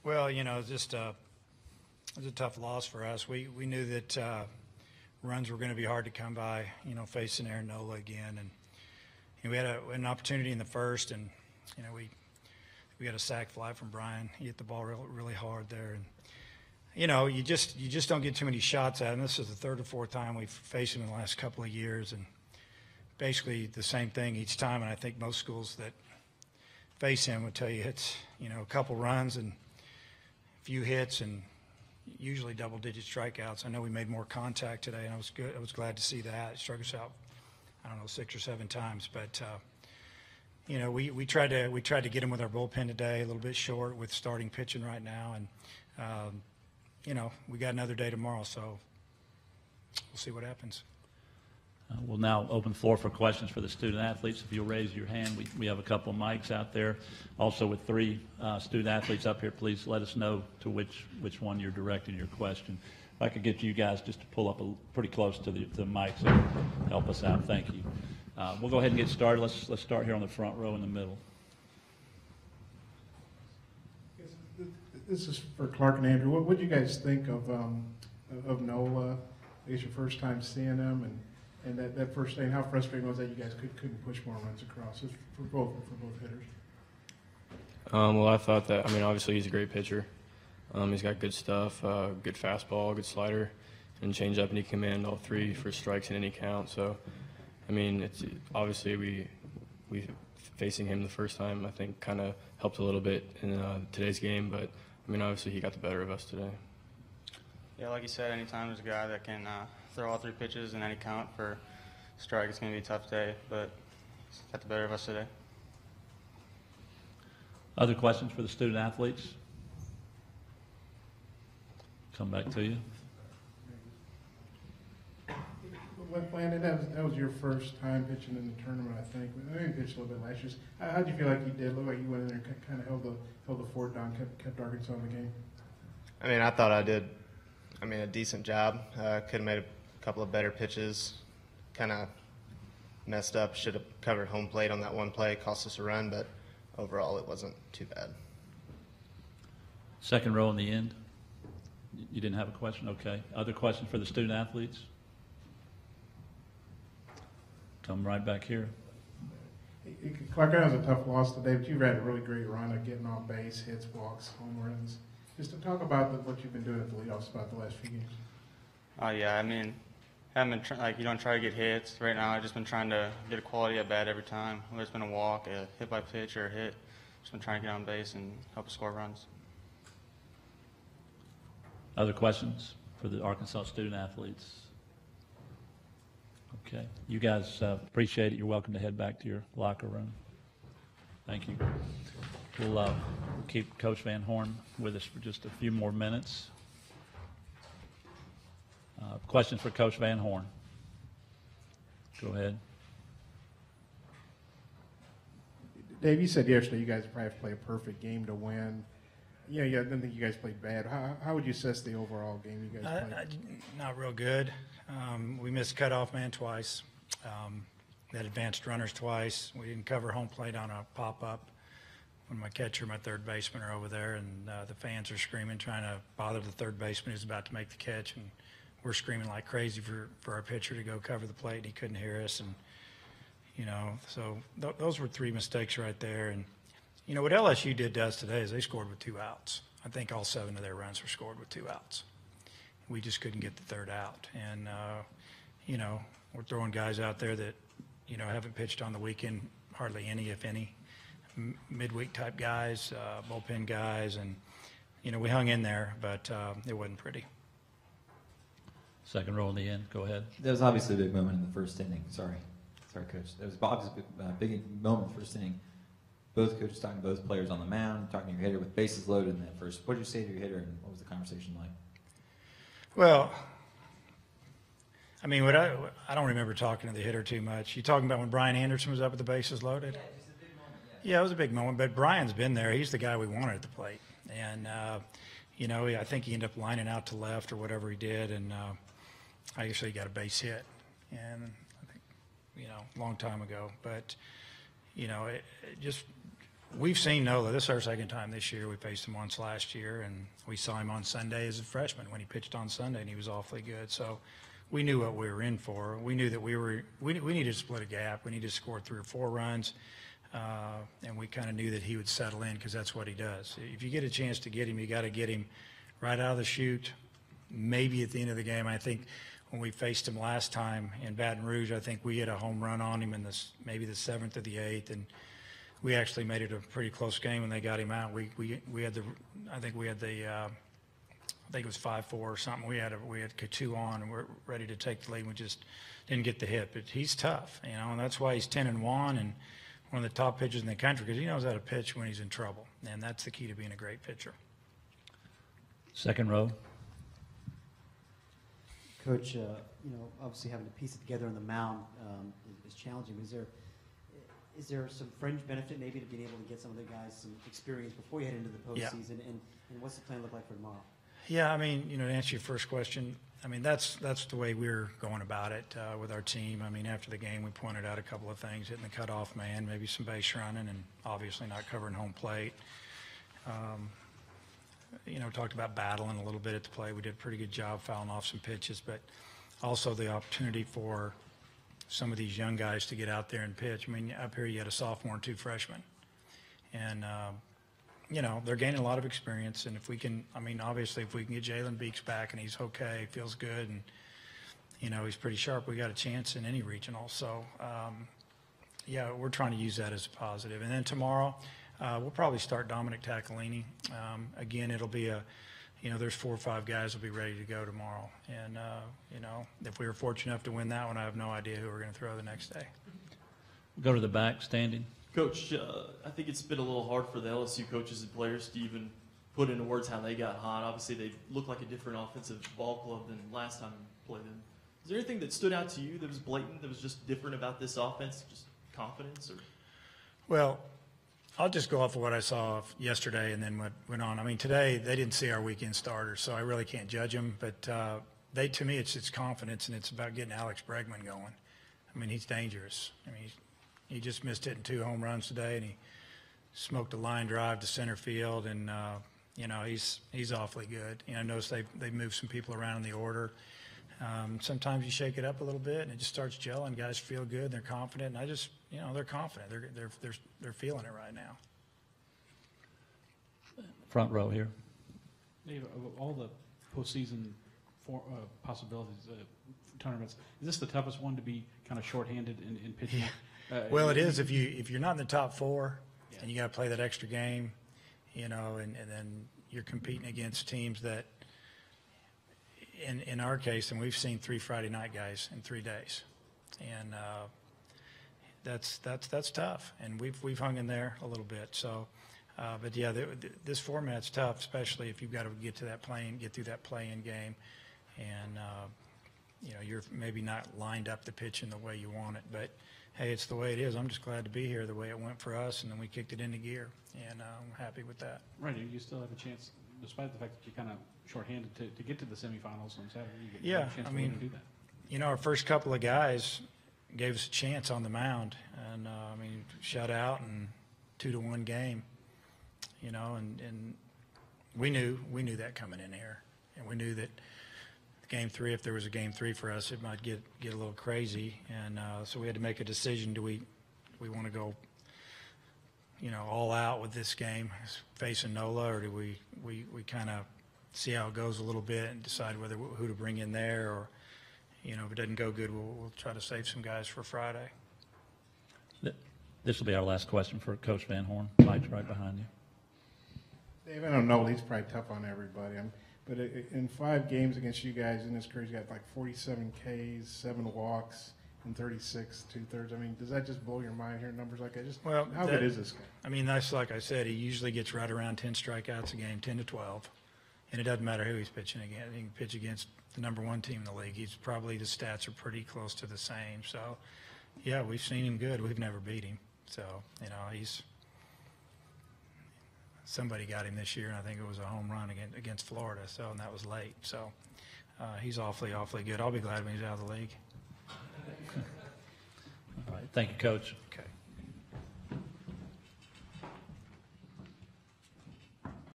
Well, just it was a tough loss for us. We knew that runs were going to be hard to come by, facing Aaron Nola again. And we had an opportunity in the first, and, we got a sack fly from Brian. He hit the ball really hard there. And, you just don't get too many shots at him. This is the third or fourth time we've faced him in the last couple of years. And basically the same thing each time. And I think most schools that face him would tell you it's, a couple runs and a few hits and usually double-digit strikeouts. I know we made more contact today, and I was glad to see that. He struck us out, 6 or 7 times. But we tried to get him with our bullpen today. A little bit short with starting pitching right now, and we got another day tomorrow, so we'll see what happens. We'll now open the floor for questions for the student athletes. If you'll raise your hand, we have a couple of mics out there. Also, with 3 student athletes up here, please let us know to which one you're directing your question. If I could get you guys just to pull up pretty close to the mics and help us out, thank you. We'll go ahead and get started. Let's start here on the front row in the middle. This is for Clark and Andrew. What do you guys think of Nola? I guess your first time seeing him, and that first day, and how frustrating was that you guys couldn't push more runs across for both hitters? Well, I thought that, obviously he's a great pitcher. He's got good stuff, good fastball, good slider, and changeup, and he can command all 3 for strikes in any count. So, it's obviously we facing him the first time, I think, kind of helped a little bit in today's game, but obviously he got the better of us today. Yeah, like you said, anytime there's a guy that can throw all 3 pitches in any count for strike, it's going to be a tough day, but he's got the better of us today. Other questions for the student athletes? Come back to you. Landon, that was your first time pitching in the tournament, I think. I know you pitched a little bit last year. How did you feel like you did? Looked like you went in there and kind of held the fort down, kept Arkansas in the game. I thought I did, a decent job. Could have made a couple of better pitches. Kind of messed up. Should have covered home plate on that one play. Cost us a run, but overall it wasn't too bad. Second row in the end. You didn't have a question? Okay. Other questions for the student athletes? Come right back here. Clark, that was a tough loss today, but you've had a really great run of getting on base, hits, walks, home runs. Just to talk about what you've been doing at the leadoff spot the last few games. Yeah, haven't been you don't try to get hits. Right now, I've just been trying to get a quality at bat every time. Whether it's been a walk, a hit by pitch, or a hit, just been trying to get on base and help us score runs. Other questions for the Arkansas student athletes? Okay. You guys appreciate it. You're welcome to head back to your locker room. Thank you. We'll keep Coach Van Horn with us for just a few more minutes. Questions for Coach Van Horn? Go ahead. Dave, you said yesterday you guys probably have to play a perfect game to win. Yeah, I didn't think you guys played bad. How would you assess the overall game you guys played? Not real good. We missed cutoff man twice. Had advanced runners twice. We didn't cover home plate on a pop-up when my catcher, my third baseman are over there, and the fans are screaming, trying to bother the third baseman who's about to make the catch, and we're screaming like crazy for our pitcher to go cover the plate, and he couldn't hear us. And so those were 3 mistakes right there. And what LSU did to us today is they scored with 2 outs. I think all 7 of their runs were scored with 2 outs. We just couldn't get the third out. And, we're throwing guys out there that, haven't pitched on the weekend, hardly any, if any, midweek type guys, bullpen guys. And, we hung in there, but it wasn't pretty. Second row in the end. Go ahead. There was obviously a big moment in the first inning. Sorry, Coach. There was obviously a big moment in the first inning. Both coaches talking to both players on the mound, talking to your hitter with bases loaded in that first. What did you say to your hitter, and what was the conversation like? Well, I don't remember talking to the hitter too much. You talking about when Brian Anderson was up with the bases loaded? Yeah, just a big moment. Yeah, it was a big moment. But Brian's been there. He's the guy we wanted at the plate, and I think he ended up lining out to left or whatever he did, and actually he got a base hit, and I think a long time ago, but. It just we've seen Nola. This is our second time this year. We faced him once last year, and we saw him on Sunday as a freshman when he pitched on Sunday, and he was awfully good. So we knew what we were in for. We knew that we needed to split a gap. We needed to score 3 or 4 runs, and we kind of knew that he would settle in because that's what he does. If you get a chance to get him, you got to get him right out of the chute, maybe at the end of the game. I think when we faced him last time in Baton Rouge, I think we hit a home run on him in maybe the 7th or the 8th, and we actually made it a pretty close game when they got him out. We had I think it was 5-4 or something. We had Coutu on, and we're ready to take the lead. We just didn't get the hit. But he's tough, and that's why he's 10-1 and one of the top pitchers in the country, because he knows how to pitch when he's in trouble, and that's the key to being a great pitcher. Second row. Coach, obviously having to piece it together on the mound is challenging. Is there some fringe benefit maybe to being able to get some of the guys some experience before you head into the postseason? Yeah. And what's the plan look like for tomorrow? Yeah, I mean, to answer your first question, I mean, that's the way we're going about it with our team. I mean, after the game, we pointed out a couple of things: hitting the cutoff man, maybe some base running, and obviously not covering home plate. Talked about battling a little bit at the plate. We did a pretty good job fouling off some pitches, but also the opportunity for some of these young guys to get out there and pitch. I mean, up here you had a sophomore and 2 freshmen. And, they're gaining a lot of experience. And if we can, obviously if we can get Jalen Beeks back and he's okay, feels good, and, he's pretty sharp, we got a chance in any regional. So, we're trying to use that as a positive. And then tomorrow, we'll probably start Dominic Taccolini. Again, it'll be there's 4 or 5 guys will be ready to go tomorrow. And, if we were fortunate enough to win that one, I have no idea who we're going to throw the next day. Go to the back, standing. Coach, I think it's been a little hard for the LSU coaches and players to even put into words how they got hot. Obviously, they look like a different offensive ball club than last time you played them. Is there anything that stood out to you that was blatant, that was just different about this offense, just confidence? Or? Well, I'll just go off of what I saw yesterday and then what went on. I mean, today they didn't see our weekend starters, so I really can't judge them. But to me, it's confidence, and it's about getting Alex Bregman going. I mean, he's dangerous. I mean, he just missed hitting 2 home runs today, and he smoked a line drive to center field, and he's awfully good. I noticed they've moved some people around in the order. Sometimes you shake it up a little bit, and it just starts gelling. Guys feel good, they're confident, and they're confident. They're feeling it right now. Front row here. Dave, of all the postseason possibilities, tournaments, is this the toughest one to be kind of shorthanded in pitching? Yeah. Well, it is if you're not in the top 4, and you got to play that extra game, and then you're competing against teams that, in our case, and we've seen 3 Friday night guys in 3 days, and that's tough, and we've hung in there a little bit. So, but yeah, this format's tough, especially if you've got to get through that play-in game, and you're maybe not lined up the pitch in the way you want it, but hey, it's the way it is. I'm just glad to be here the way it went for us, and then we kicked it into gear, and I'm happy with that. Right, you still have a chance, despite the fact that you're kind of shorthanded, to get to the semifinals on Saturday. You get a chance to win and do that. Our first couple of guys gave us a chance on the mound, and shutout and 2-1 game, and we knew that coming in here, and we knew that Game 3, if there was a Game 3 for us, it might get a little crazy, and so we had to make a decision. Do we want to go, all out with this game, facing NOLA, or do we kind of see how it goes a little bit and decide who to bring in there, or if it doesn't go good, we'll try to save some guys for Friday. This will be our last question for Coach Van Horn. Mike's right behind you. Dave, I don't know. He's probably tough on everybody. But in 5 games against you guys in his career, he's got like 47 Ks, 7 walks, and 36 2/3. I mean, does that just blow your mind hearing numbers like that? How good is this guy? That's like I said, he usually gets right around 10 strikeouts a game, 10 to 12, and it doesn't matter who he's pitching against. He can pitch against the number 1 team in the league. He's probably, the stats are pretty close to the same. So, yeah, we've seen him good. We've never beat him. So, somebody got him this year, and I think it was a home run against Florida, and that was late. So he's awfully good. I'll be glad when he's out of the league. All right. Thank you, Coach. Okay.